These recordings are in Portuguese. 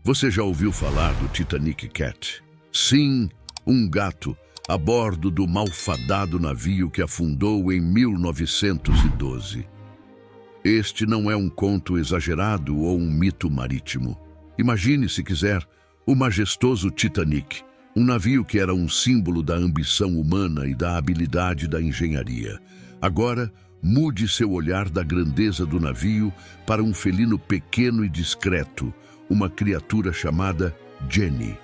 Você já ouviu falar do Titanic Cat? Sim, um gato a bordo do malfadado navio que afundou em 1912. Este não é um conto exagerado ou um mito marítimo. Imagine, se quiser, o majestoso Titanic, um navio que era um símbolo da ambição humana e da habilidade da engenharia. Agora, mude seu olhar da grandeza do navio para um felino pequeno e discreto, uma criatura chamada Jenny.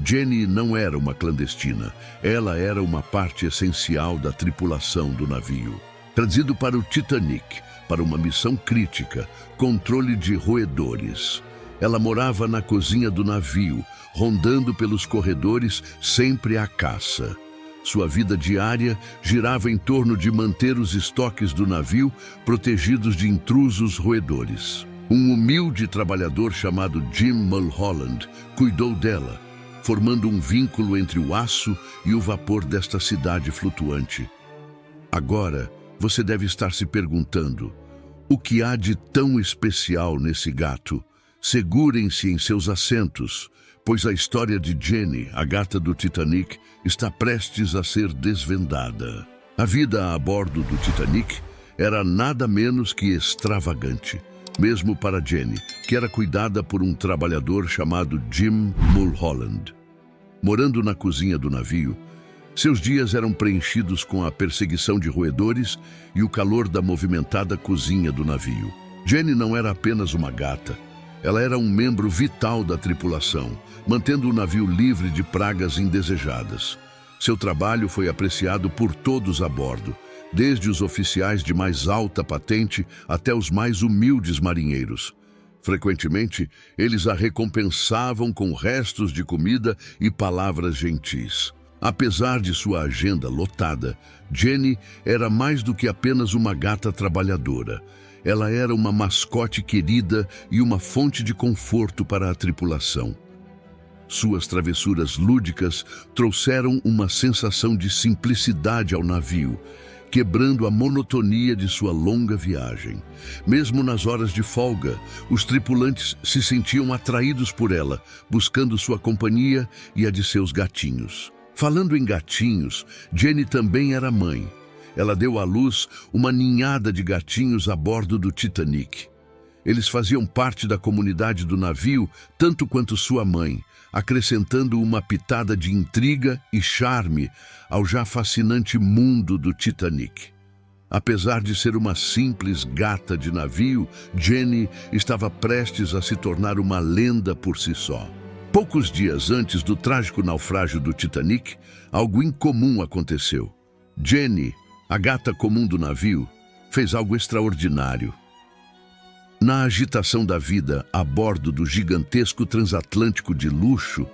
Jenny não era uma clandestina, ela era uma parte essencial da tripulação do navio. Trazido para o Titanic, para uma missão crítica, controle de roedores. Ela morava na cozinha do navio, rondando pelos corredores, sempre à caça. Sua vida diária girava em torno de manter os estoques do navio protegidos de intrusos roedores. Um humilde trabalhador chamado Jim Mulholland cuidou dela, formando um vínculo entre o aço e o vapor desta cidade flutuante. Agora, você deve estar se perguntando: o que há de tão especial nesse gato? Segurem-se em seus assentos, pois a história de Jenny, a gata do Titanic, está prestes a ser desvendada. A vida a bordo do Titanic era nada menos que extravagante, mesmo para Jenny, que era cuidada por um trabalhador chamado Jim Mulholland. Morando na cozinha do navio, seus dias eram preenchidos com a perseguição de roedores e o calor da movimentada cozinha do navio. Jenny não era apenas uma gata, ela era um membro vital da tripulação, mantendo o navio livre de pragas indesejadas. Seu trabalho foi apreciado por todos a bordo, desde os oficiais de mais alta patente até os mais humildes marinheiros. Frequentemente, eles a recompensavam com restos de comida e palavras gentis. Apesar de sua agenda lotada, Jenny era mais do que apenas uma gata trabalhadora. Ela era uma mascote querida e uma fonte de conforto para a tripulação. Suas travessuras lúdicas trouxeram uma sensação de simplicidade ao navio, quebrando a monotonia de sua longa viagem. Mesmo nas horas de folga, os tripulantes se sentiam atraídos por ela, buscando sua companhia e a de seus gatinhos. Falando em gatinhos, Jenny também era mãe. Ela deu à luz uma ninhada de gatinhos a bordo do Titanic. Eles faziam parte da comunidade do navio tanto quanto sua mãe, acrescentando uma pitada de intriga e charme ao já fascinante mundo do Titanic. Apesar de ser uma simples gata de navio, Jenny estava prestes a se tornar uma lenda por si só. Poucos dias antes do trágico naufrágio do Titanic, algo incomum aconteceu. Jenny, a gata comum do navio, fez algo extraordinário. Na agitação da vida a bordo do gigantesco transatlântico de luxo,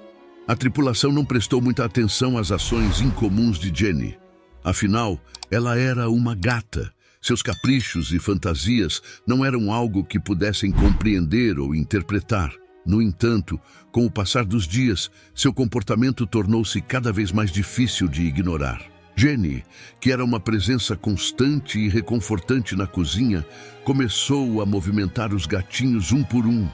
a tripulação não prestou muita atenção às ações incomuns de Jenny. Afinal, ela era uma gata. Seus caprichos e fantasias não eram algo que pudessem compreender ou interpretar. No entanto, com o passar dos dias, seu comportamento tornou-se cada vez mais difícil de ignorar. Jenny, que era uma presença constante e reconfortante na cozinha, começou a movimentar os gatinhos um por um.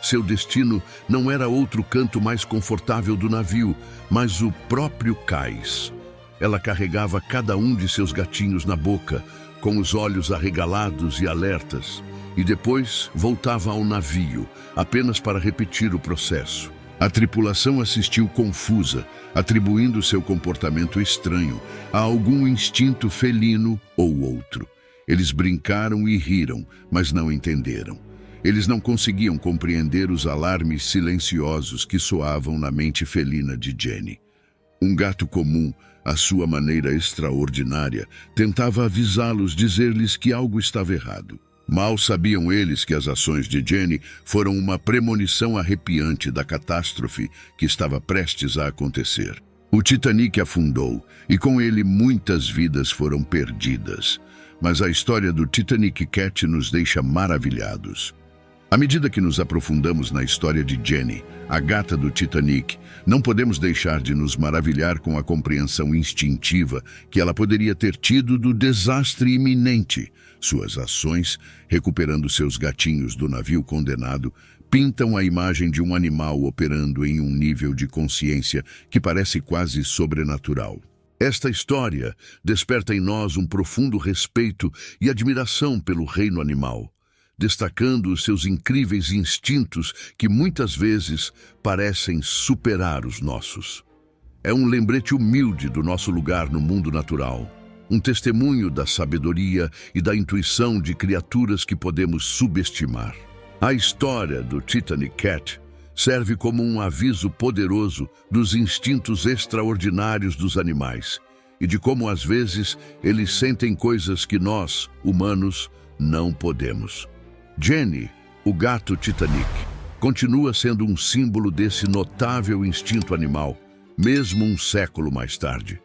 Seu destino não era outro canto mais confortável do navio, mas o próprio cais. Ela carregava cada um de seus gatinhos na boca, com os olhos arregalados e alertas, e depois voltava ao navio, apenas para repetir o processo. A tripulação assistiu confusa, atribuindo seu comportamento estranho a algum instinto felino ou outro. Eles brincaram e riram, mas não entenderam. Eles não conseguiam compreender os alarmes silenciosos que soavam na mente felina de Jenny. Um gato comum, à sua maneira extraordinária, tentava avisá-los, dizer-lhes que algo estava errado. Mal sabiam eles que as ações de Jenny foram uma premonição arrepiante da catástrofe que estava prestes a acontecer. O Titanic afundou e com ele muitas vidas foram perdidas. Mas a história do Titanic Cat nos deixa maravilhados. À medida que nos aprofundamos na história de Jenny, a gata do Titanic, não podemos deixar de nos maravilhar com a compreensão instintiva que ela poderia ter tido do desastre iminente. Suas ações, recuperando seus gatinhos do navio condenado, pintam a imagem de um animal operando em um nível de consciência que parece quase sobrenatural. Esta história desperta em nós um profundo respeito e admiração pelo reino animal, destacando os seus incríveis instintos que muitas vezes parecem superar os nossos. É um lembrete humilde do nosso lugar no mundo natural, um testemunho da sabedoria e da intuição de criaturas que podemos subestimar. A história do Titanic Cat serve como um aviso poderoso dos instintos extraordinários dos animais e de como, às vezes, eles sentem coisas que nós, humanos, não podemos. Jenny, o gato Titanic, continua sendo um símbolo desse notável instinto animal, mesmo um século mais tarde.